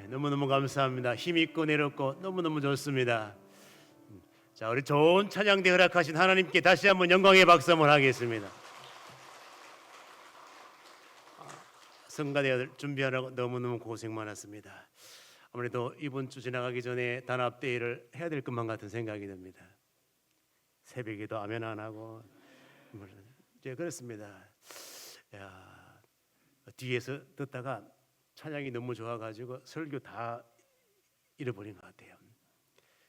너무너무 감사합니다. 힘있고 내롭고 너무너무 좋습니다. 자, 우리 좋은 찬양대 허락하신 하나님께 다시 한번 영광의 박수 한번 하겠습니다. 성가대 준비하라고 너무너무 고생 많았습니다. 아무래도 이번 주 지나가기 전에 단합대회를 해야 될 것만 같은 생각이 듭니다. 새벽에도 아멘 안 하고 이제 그렇습니다. 야, 뒤에서 듣다가 찬양이 너무 좋아가지고 설교 다 잃어버린 것 같아요.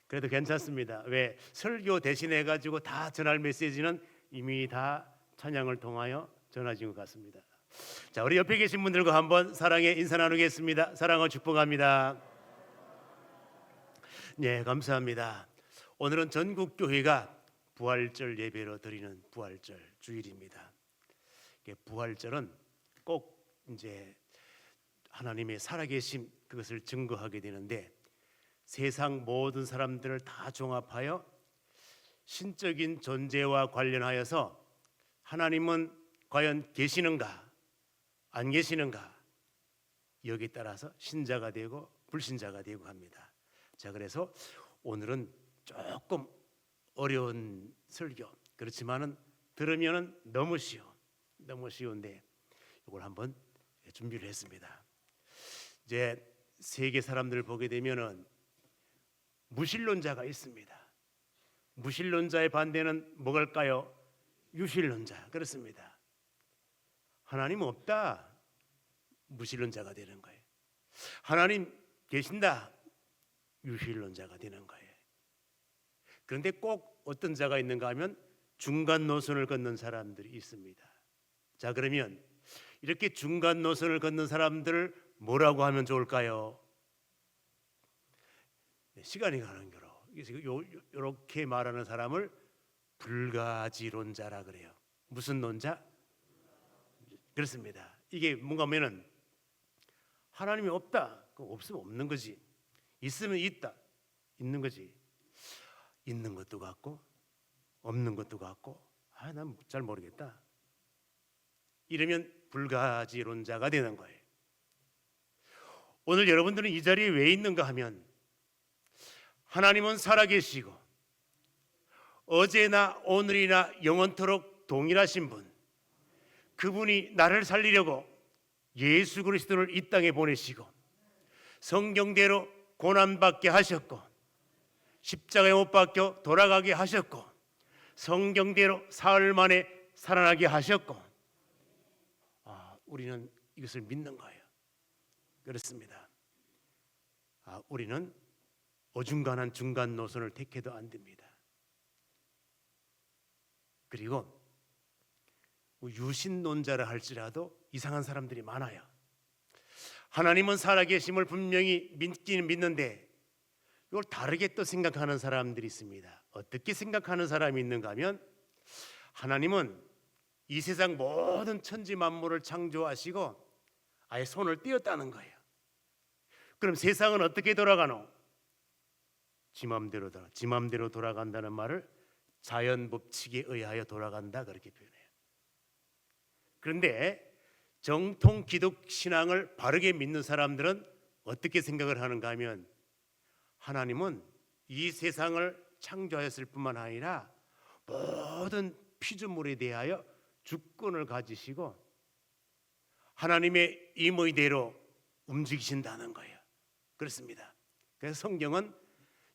그래도 괜찮습니다. 왜? 설교 대신해가지고 다 전할 메시지는 이미 다 찬양을 통하여 전해진 것 같습니다. 자, 우리 옆에 계신 분들과 한번 사랑의 인사 나누겠습니다. 사랑을 축복합니다. 네, 감사합니다. 오늘은 전국 교회가 부활절 예배로 드리는 부활절 주일입니다. 부활절은 꼭 이제 하나님의 살아계심 그것을 증거하게 되는데, 세상 모든 사람들을 다 종합하여 신적인 존재와 관련하여서 하나님은 과연 계시는가 안 계시는가, 여기에 따라서 신자가 되고 불신자가 되고 합니다. 자, 그래서 오늘은 조금 어려운 설교, 그렇지만은 들으면은 너무 쉬운데 이걸 한번 준비를 했습니다. 이제 세계 사람들을 보게 되면은 무신론자가 있습니다. 무신론자의 반대는 뭐일까요? 유신론자. 그렇습니다. 하나님 없다, 무신론자가 되는 거예요. 하나님 계신다, 유신론자가 되는 거예요. 그런데 꼭 어떤 자가 있는가 하면 중간 노선을 걷는 사람들이 있습니다. 자, 그러면 이렇게 중간 노선을 걷는 사람들을 뭐라고 하면 좋을까요? 시간이 가는 거로 이렇게 말하는 사람을 불가지론자라 그래요. 무슨 논자? 그렇습니다. 이게 뭔가 하면은 하나님이 없다, 그럼 없으면 없는 거지. 있으면 있다, 있는 거지. 있는 것도 같고 없는 것도 같고, 난 잘 모르겠다, 이러면 불가지론자가 되는 거예요. 오늘 여러분들은 이 자리에 왜 있는가 하면, 하나님은 살아계시고 어제나 오늘이나 영원토록 동일하신 분, 그분이 나를 살리려고 예수 그리스도를 이 땅에 보내시고 성경대로 고난받게 하셨고 십자가에 못 박혀 돌아가게 하셨고 성경대로 사흘 만에 살아나게 하셨고, 우리는 이것을 믿는 거예요. 그렇습니다. 우리는 어중간한 중간 노선을 택해도 안 됩니다. 그리고 유신론자라 할지라도 이상한 사람들이 많아요. 하나님은 살아계심을 분명히 믿기는 믿는데 이걸 다르게 또 생각하는 사람들이 있습니다. 어떻게 생각하는 사람이 있는가 하면, 하나님은 이 세상 모든 천지 만물을 창조하시고 아예 손을 떼었다는 거예요. 그럼 세상은 어떻게 돌아가노? 지 맘대로 돌아간다는 말을 자연 법칙에 의하여 돌아간다, 그렇게 표현해요. 그런데 정통 기독 신앙을 바르게 믿는 사람들은 어떻게 생각을 하는가 하면, 하나님은 이 세상을 창조하였을 뿐만 아니라 모든 피조물에 대하여 주권을 가지시고 하나님의 임의대로 움직이신다는 거예요. 그렇습니다. 그래서 성경은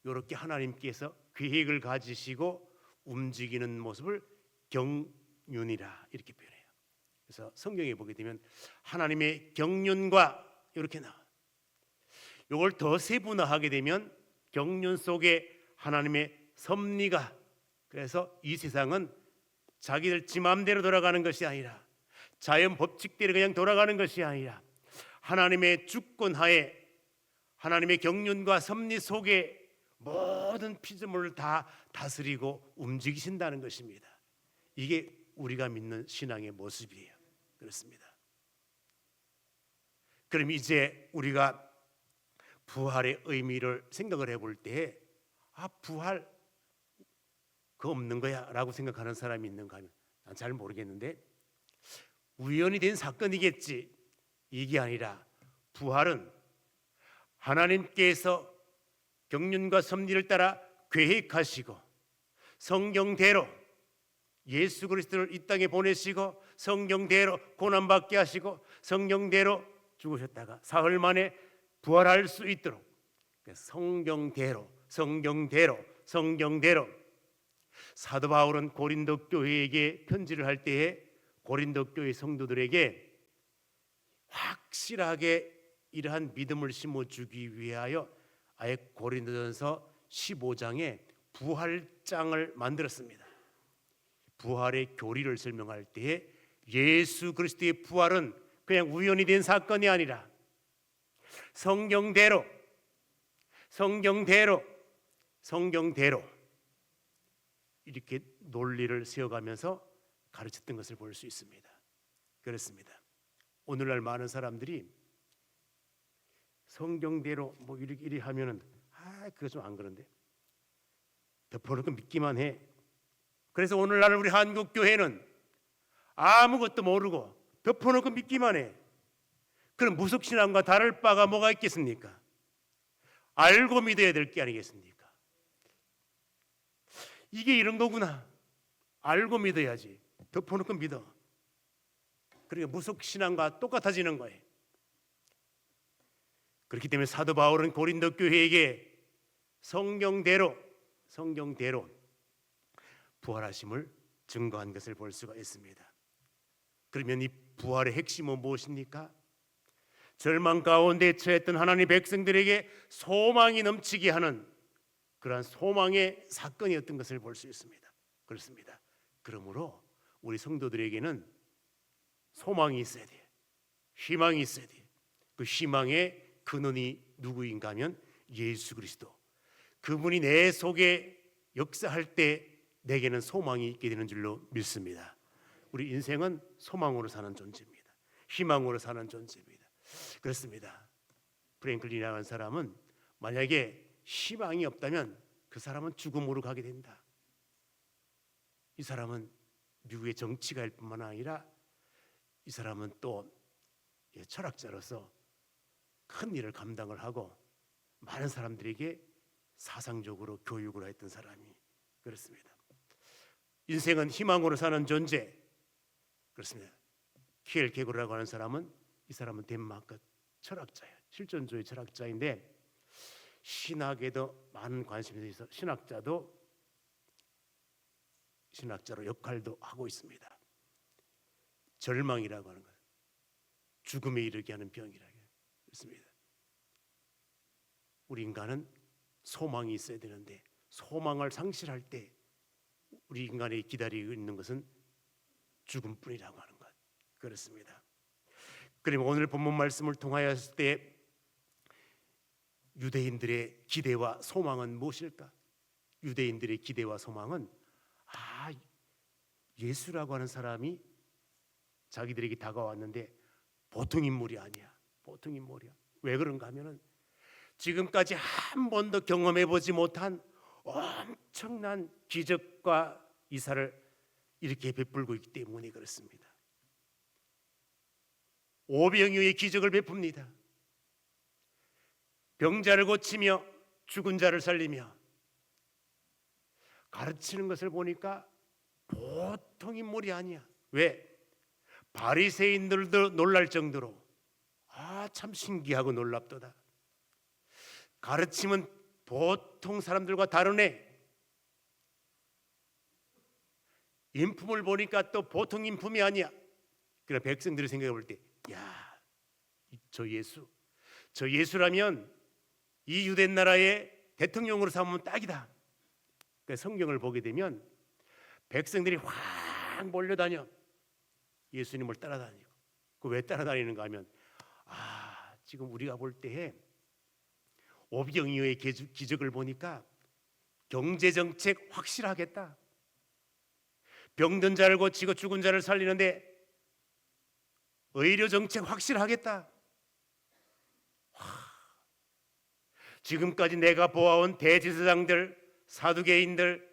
이렇게 하나님께서 계획을 가지시고 움직이는 모습을 경륜이라 이렇게 표현해요. 그래서 성경에 보게 되면 하나님의 경륜과 이렇게 나와요. 이걸 더 세분화하게 되면 경륜 속에 하나님의 섭리가, 그래서 이 세상은 자기들 지 마음대로 돌아가는 것이 아니라 자연 법칙대로 그냥 돌아가는 것이 아니라 하나님의 주권 하에 하나님의 경륜과 섭리 속에 모든 피조물을 다 다스리고 움직이신다는 것입니다. 이게 우리가 믿는 신앙의 모습이에요. 그렇습니다. 그럼 이제 우리가 부활의 의미를 생각을 해볼 때, 부활 그거 없는 거야 라고 생각하는 사람이 있는가 하면, 난 잘 모르겠는데 우연히 된 사건이겠지, 이게 아니라 부활은 하나님께서 경륜과 섭리를 따라 계획하시고 성경대로 예수 그리스도를 이 땅에 보내시고 성경대로 고난받게 하시고 성경대로 죽으셨다가 사흘 만에 부활할 수 있도록 성경대로 사도 바울은 고린도 교회에게 편지를 할 때에 고린도 교회 성도들에게 확실하게 이러한 믿음을 심어주기 위하여 아예 고린도전서 15장에 부활장을 만들었습니다. 부활의 교리를 설명할 때에 예수 그리스도의 부활은 그냥 우연히 된 사건이 아니라 성경대로 이렇게 논리를 세워가면서 가르쳤던 것을 볼 수 있습니다. 그렇습니다. 오늘날 많은 사람들이 성경대로 뭐 이리 하면은 그거 좀 안 그런데 덮어놓고 믿기만 해. 그래서 오늘날 우리 한국 교회는 아무것도 모르고 덮어놓고 믿기만 해. 그럼 무속신앙과 다를 바가 뭐가 있겠습니까? 알고 믿어야 될 게 아니겠습니까? 이게 이런 거구나. 알고 믿어야지. 덮어놓고 믿어. 그러니까 무속신앙과 똑같아지는 거예요. 그렇기 때문에 사도 바울은 고린도 교회에게 성경대로 부활하심을 증거한 것을 볼 수가 있습니다. 그러면 이 부활의 핵심은 무엇입니까? 절망 가운데 처했던 하나님의 백성들에게 소망이 넘치게 하는 그러한 소망의 사건이었던 것을 볼 수 있습니다. 그렇습니다. 그러므로 우리 성도들에게는 소망이 있어야 돼요. 희망이 있어야 돼요. 그 희망의 근원이 누구인가 하면 예수 그리스도. 그분이 내 속에 역사할 때 내게는 소망이 있게 되는 줄로 믿습니다. 우리 인생은 소망으로 사는 존재입니다. 희망으로 사는 존재입니다. 그렇습니다. 프랭클린이라는 사람은 만약에 희망이 없다면 그 사람은 죽음으로 가게 된다. 이 사람은 미국의 정치가일 뿐만 아니라 이 사람은 또 철학자로서 큰 일을 감당을 하고 많은 사람들에게 사상적으로 교육을 했던 사람이 그렇습니다. 인생은 희망으로 사는 존재. 그렇습니다. 키엘 케고라고 하는 사람은 이 사람은 덴마크 철학자예요. 실존주의 철학자인데 신학에도 많은 관심이 있어 신학자로 역할도 하고 있습니다. 절망이라고 하는 것, 죽음에 이르게 하는 병이라고 했습니다. 우리 인간은 소망이 있어야 되는데 소망을 상실할 때 우리 인간이 기다리고 있는 것은 죽음뿐이라고 하는 것. 그렇습니다. 그러면 오늘 본문 말씀을 통하였을 때 유대인들의 기대와 소망은 무엇일까? 유대인들의 기대와 소망은 예수라고 하는 사람이 자기들에게 다가왔는데 보통 인물이 아니야. 보통 인물이야. 왜 그런가 하면은 지금까지 한 번도 경험해 보지 못한 엄청난 기적과 이사를 이렇게 베풀고 있기 때문에 그렇습니다. 오병이어의 기적을 베풉니다. 병자를 고치며 죽은 자를 살리며 가르치는 것을 보니까 보통 인물이 아니야. 왜? 바리새인들도 놀랄 정도로 참 신기하고 놀랍도다. 가르침은 보통 사람들과 다르네. 인품을 보니까 또 보통 인품이 아니야. 그러나 백성들이 생각해 볼 때, 저 예수라면 이 유대 나라의 대통령으로 삼으면 딱이다. 그러니까 성경을 보게 되면 백성들이 확 몰려다녀. 예수님을 따라다니고. 그 왜 따라다니는가 하면 지금 우리가 볼 때에 오병이어의 기적을 보니까 경제정책 확실하겠다. 병든 자를 고치고 죽은 자를 살리는데 의료정책 확실하겠다. 지금까지 내가 보아온 대제사장들, 사두개인들,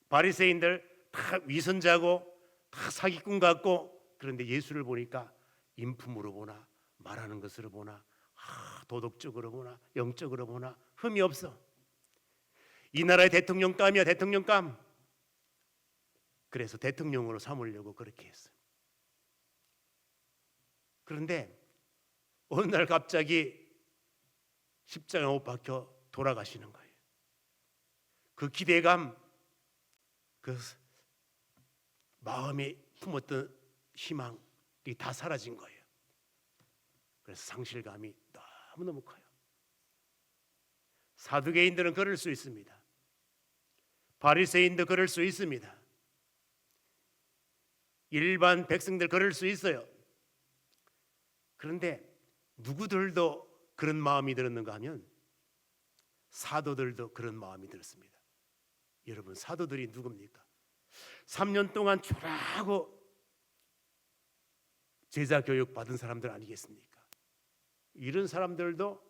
바리새인들 다 위선자고 다 사기꾼 같고, 그런데 예수를 보니까 인품으로 보나 말하는 것으로 보나 도덕적으로 보나 영적으로 보나 흠이 없어. 이 나라의 대통령감이야, 대통령감. 그래서 대통령으로 삼으려고 그렇게 했어요. 그런데 어느 날 갑자기 십자가에 못 박혀 돌아가시는 거예요. 그 기대감, 그 마음에 품었던 희망이 다 사라진 거예요. 그래서 상실감이 너무너무 커요. 사두개인들은 그럴 수 있습니다. 바리새인도 그럴 수 있습니다. 일반 백성들 그럴 수 있어요. 그런데 누구들도 그런 마음이 들었는가 하면 사도들도 그런 마음이 들었습니다. 여러분, 사도들이 누굽니까? 3년 동안 초라하고 제자 교육 받은 사람들 아니겠습니까? 이런 사람들도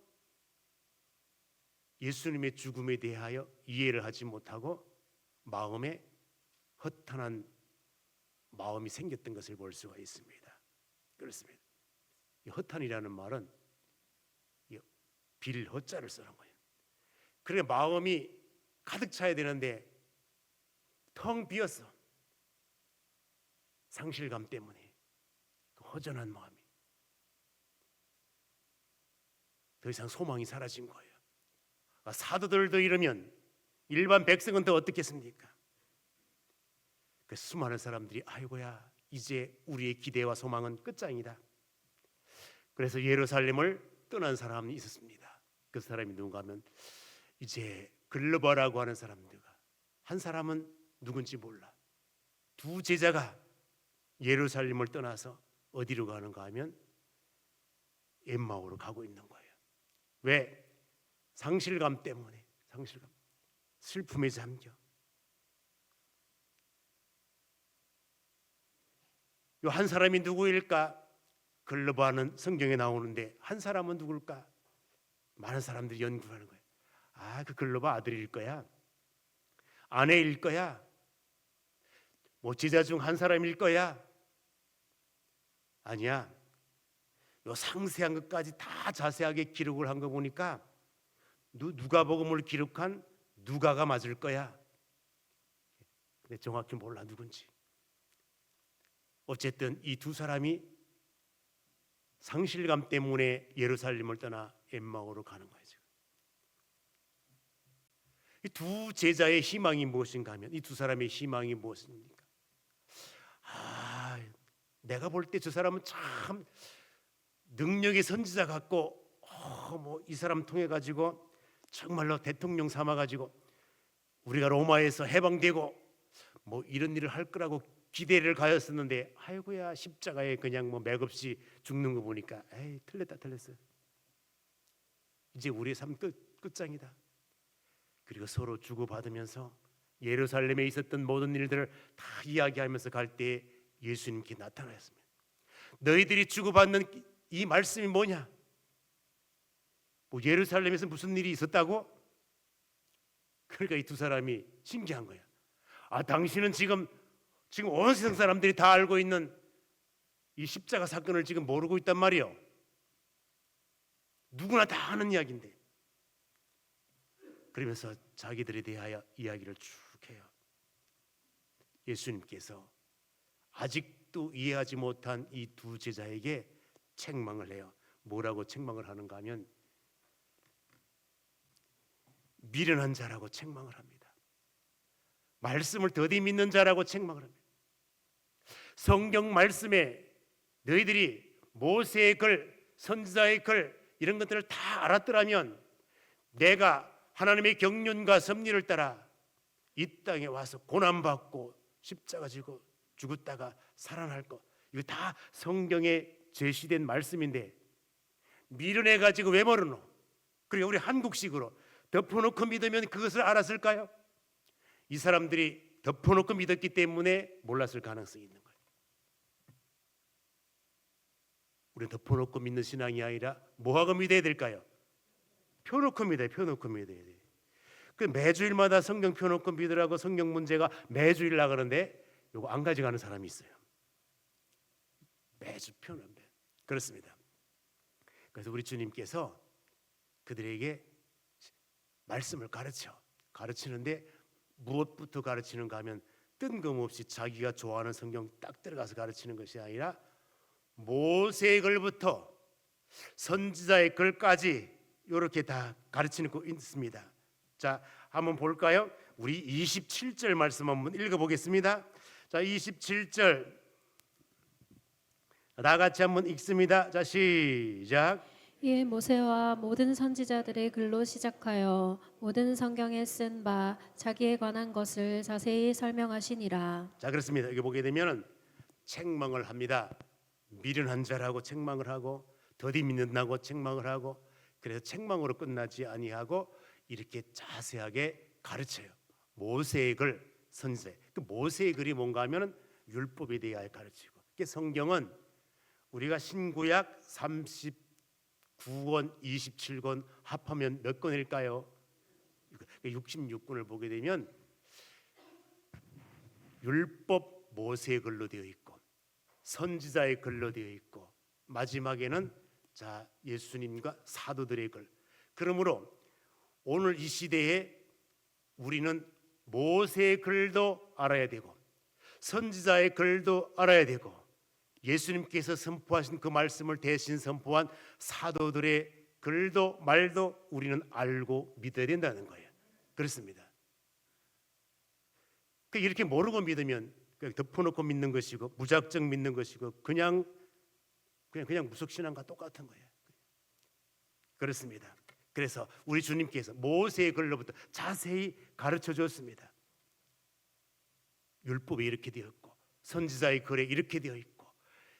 예수님의 죽음에 대하여 이해를 하지 못하고 마음에 허탄한 마음이 생겼던 것을 볼 수가 있습니다. 그렇습니다. 이 허탄이라는 말은 빌 허자를 쓰는 거예요. 그래 마음이 가득 차야 되는데 텅 비었어. 상실감 때문에 그 허전한 마음이 더 이상 소망이 사라진 거예요. 사도들도 이러면 일반 백성은 더 어떻겠습니까? 그 수많은 사람들이 아이고야 이제 우리의 기대와 소망은 끝장이다. 그래서 예루살렘을 떠난 사람이 있었습니다. 그 사람이 누군가 하면 이제 글로바라고 하는 사람들과 한 사람은 누군지 몰라. 두 제자가 예루살렘을 떠나서 어디로 가는가 하면 엠마오로 가고 있는 거예요. 왜? 상실감 때문에. 상실감, 슬픔에 잠겨. 요 한 사람이 누구일까? 글로바는 성경에 나오는데 한 사람은 누굴까? 많은 사람들이 연구하는 거예요. 그 글로바 아들일 거야, 아내일 거야, 뭐 제자 중 한 사람일 거야. 아니야. 요 상세한 것까지 다 자세하게 기록을 한 거 보니까 누가복음을 기록한 누가가 맞을 거야. 근데 정확히 몰라 누군지. 어쨌든 이 두 사람이 상실감 때문에 예루살렘을 떠나 엠마오로 가는 거예요. 이 두 제자의 희망이 무엇인가 하면 이 두 사람의 희망이 무엇입니까? 내가 볼 때 저 사람은 참 능력의 선지자 같고 뭐 이 사람 통해 가지고 정말로 대통령 삼아 가지고 우리가 로마에서 해방되고 뭐 이런 일을 할 거라고 기대를 가졌었는데 아이고야 십자가에 그냥 뭐 맥없이 죽는 거 보니까 에이 틀렸어. 이제 우리의 삶 끝장이다. 그리고 서로 주고받으면서 예루살렘에 있었던 모든 일들을 다 이야기하면서 갈 때 예수님께 나타나셨습니다. 너희들이 주고받는 이 말씀이 뭐냐? 뭐 예루살렘에서 무슨 일이 있었다고? 그러니까 이 두 사람이 신기한 거야. 당신은 지금 온 세상 사람들이 다 알고 있는 이 십자가 사건을 지금 모르고 있단 말이요. 누구나 다 아는 이야기인데. 그러면서 자기들에 대하여 이야기를 쭉 해요. 예수님께서 아직도 이해하지 못한 이 두 제자에게 책망을 해요. 뭐라고 책망을 하는가 하면 미련한 자라고 책망을 합니다. 말씀을 더디 믿는 자라고 책망을 합니다. 성경 말씀에 너희들이 모세의 글, 선지자의 글 이런 것들을 다 알았더라면 내가 하나님의 경륜과 섭리를 따라 이 땅에 와서 고난받고 십자가 지고 죽었다가 살아날 것, 이거 다 성경에 제시된 말씀인데 미련해 가지고 왜 모르노? 그리고 우리 한국식으로 덮어놓고 믿으면 그것을 알았을까요? 이 사람들이 덮어놓고 믿었기 때문에 몰랐을 가능성이 있는 거예요. 우리는 덮어놓고 믿는 신앙이 아니라 뭐하고 믿어야 될까요? 펴놓고 믿어야 돼. 그 매주일마다 성경 펴놓고 믿으라고 성경 문제가 매주일 나가는데 요거 안 가져가는 사람이 있어요. 매주 펴놓으면 그렇습니다. 그래서 우리 주님께서 그들에게 말씀을 가르치는데 무엇부터 가르치는가 하면 뜬금없이 자기가 좋아하는 성경 딱 들어가서 가르치는 것이 아니라 모세의 글부터 선지자의 글까지 이렇게 다 가르치는 거 있습니다. 자, 한번 볼까요? 우리 27절 말씀 한번 읽어보겠습니다. 자, 27절 다 같이 한번 읽습니다. 자, 시작. 이에 모세와 모든 선지자들의 글로 시작하여 모든 성경에 쓴 바 자기에 관한 것을 자세히 설명하시니라. 자, 그렇습니다. 여기 보게 되면 책망을 합니다. 미련한 자라고 책망을 하고 더디 믿는다고 책망을 하고, 그래서 책망으로 끝나지 아니하고 이렇게 자세하게 가르쳐요. 모세의 글, 선지자. 그 모세의 글이 뭔가 하면은 율법에 대하여 가르치고. 그 성경은 우리가 신구약 39권, 27권 합하면 몇 권일까요? 66권을 보게 되면 율법 모세의 글로 되어 있고 선지자의 글로 되어 있고 마지막에는 자 예수님과 사도들의 글. 그러므로 오늘 이 시대에 우리는 모세의 글도 알아야 되고 선지자의 글도 알아야 되고 예수님께서 선포하신 그 말씀을 대신 선포한 사도들의 글도 말도 우리는 알고 믿어야 된다는 거예요. 그렇습니다. 이렇게 모르고 믿으면 덮어놓고 믿는 것이고 무작정 믿는 것이고 그냥 무속신앙과 똑같은 거예요. 그렇습니다. 그래서 우리 주님께서 모세의 글로부터 자세히 가르쳐 줬습니다. 율법에 이렇게 되어 있고 선지자의 글에 이렇게 되어 있고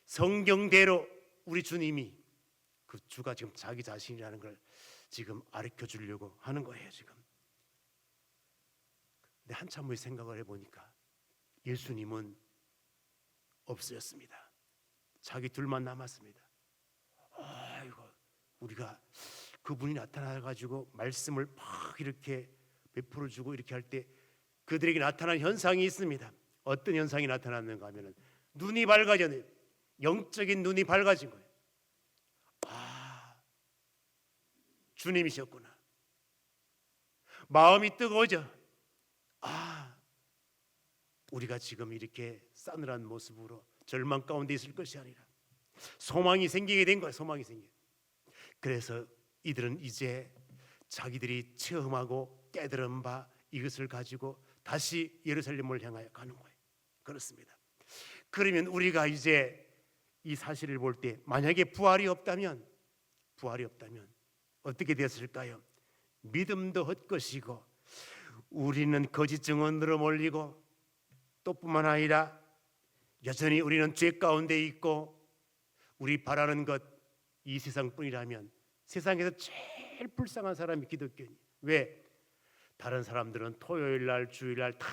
성경대로 우리 주님이 그 주가 지금 자기 자신이라는 걸 지금 가르쳐 주려고 하는 거예요. 지금. 근데 한참 후에 생각을 해보니까 예수님은 없어졌습니다. 자기 둘만 남았습니다. 아이고, 우리가 그분이 나타나가지고 말씀을 막 이렇게 베풀어 주고 이렇게 할 때 그들에게 나타난 현상이 있습니다. 어떤 현상이 나타났는가 하면은 눈이 밝아져요. 영적인 눈이 밝아진 거예요. 아, 주님이셨구나. 마음이 뜨거워져. 아, 우리가 지금 이렇게 싸늘한 모습으로 절망 가운데 있을 것이 아니라 소망이 생기게 된 거예요. 소망이 생겨. 그래서 이들은 이제 자기들이 체험하고 깨달은 바 이것을 가지고 다시 예루살렘을 향하여 가는 거예요. 그렇습니다. 그러면 우리가 이제 이 사실을 볼 때 만약에 부활이 없다면 어떻게 되었을까요? 믿음도 헛것이고 우리는 거짓 증언으로 몰리고 또 뿐만 아니라 여전히 우리는 죄 가운데 있고 우리 바라는 것 이 세상뿐이라면 세상에서 제일 불쌍한 사람이 기독교인이에요. 왜? 다른 사람들은 토요일 날 주일 날 다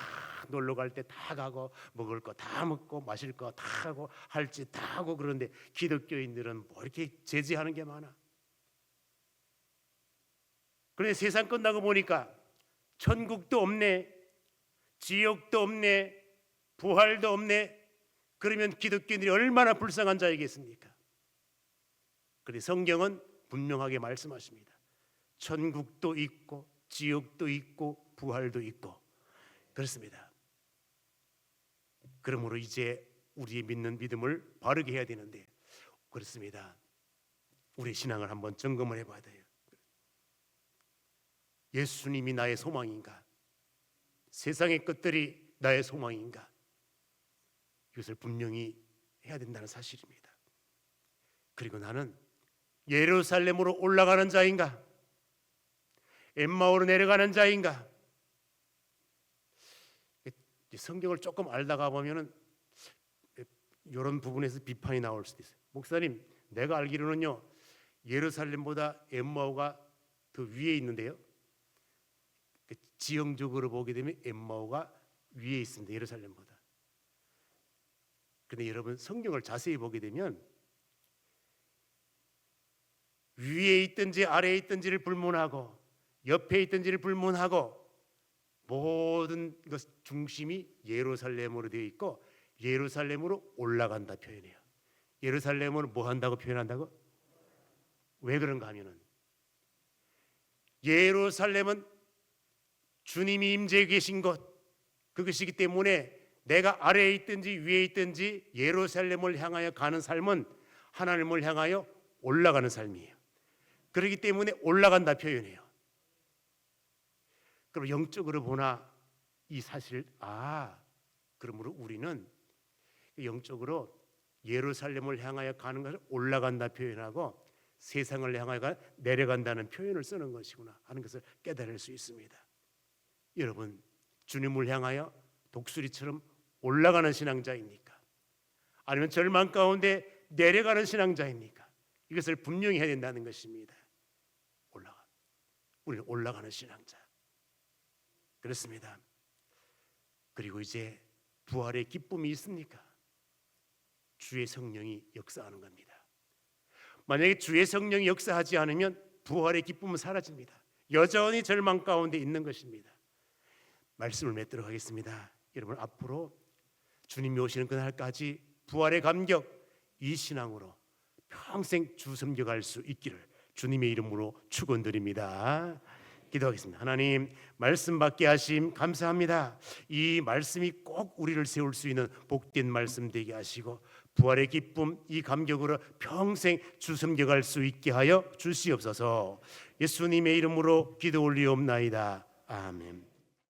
놀러 갈 때 다 가고 먹을 거 다 먹고 마실 거 다 하고 할 짓 다 하고 그런데 기독교인들은 뭐 이렇게 제지하는 게 많아. 그런데 세상 끝나고 보니까 천국도 없네, 지옥도 없네, 부활도 없네. 그러면 기독교인들이 얼마나 불쌍한 자이겠습니까? 그런데 성경은 분명하게 말씀하십니다. 천국도 있고 지옥도 있고 부활도 있고 그렇습니다. 그러므로 이제 우리의 믿는 믿음을 바르게 해야 되는데 그렇습니다. 우리 신앙을 한번 점검을 해봐야 돼요. 예수님이 나의 소망인가? 세상의 것들이 나의 소망인가? 이것을 분명히 해야 된다는 사실입니다. 그리고 나는 예루살렘으로 올라가는 자인가? 엠마오로 내려가는 자인가? 성경을 조금 알다가 보면은 이런 부분에서 비판이 나올 수도 있어요. 목사님, 내가 알기로는요 예루살렘보다 엠마오가 더 위에 있는데요. 지형적으로 보게 되면 엠마오가 위에 있습니다. 예루살렘보다. 그런데 여러분 성경을 자세히 보게 되면 위에 있든지 아래에 있든지를 불문하고 옆에 있든지를 불문하고 모든 것 중심이 예루살렘으로 되어 있고 예루살렘으로 올라간다 표현해요. 예루살렘으로 뭐 한다고 표현한다고? 왜 그런가 하면은 예루살렘은 주님이 임재해 계신 것, 그것이기 때문에 내가 아래에 있든지 위에 있든지 예루살렘을 향하여 가는 삶은 하나님을 향하여 올라가는 삶이에요. 그렇기 때문에 올라간다 표현해요. 그럼 영적으로 보나 이 사실, 그러므로 우리는 영적으로 예루살렘을 향하여 가는 것을 올라간다 표현하고 세상을 향하여 내려간다는 표현을 쓰는 것이구나 하는 것을 깨달을 수 있습니다. 여러분, 주님을 향하여 독수리처럼 올라가는 신앙자입니까? 아니면 절망 가운데 내려가는 신앙자입니까? 이것을 분명히 해야 된다는 것입니다. 우리는 올라가는 신앙자. 그렇습니다. 그리고 이제 부활의 기쁨이 있습니까? 주의 성령이 역사하는 겁니다. 만약에 주의 성령이 역사하지 않으면 부활의 기쁨은 사라집니다. 여전히 절망 가운데 있는 것입니다. 말씀을 맺도록 하겠습니다. 여러분, 앞으로 주님이 오시는 그날까지 부활의 감격, 이 신앙으로 평생 주 섬겨갈 수 있기를 주님의 이름으로 축원드립니다. 기도하겠습니다. 하나님, 말씀 받게 하심 감사합니다. 이 말씀이 꼭 우리를 세울 수 있는 복된 말씀 되게 하시고 부활의 기쁨, 이 감격으로 평생 주 섬겨갈 수 있게 하여 주시옵소서. 예수님의 이름으로 기도 올리옵나이다. 아멘.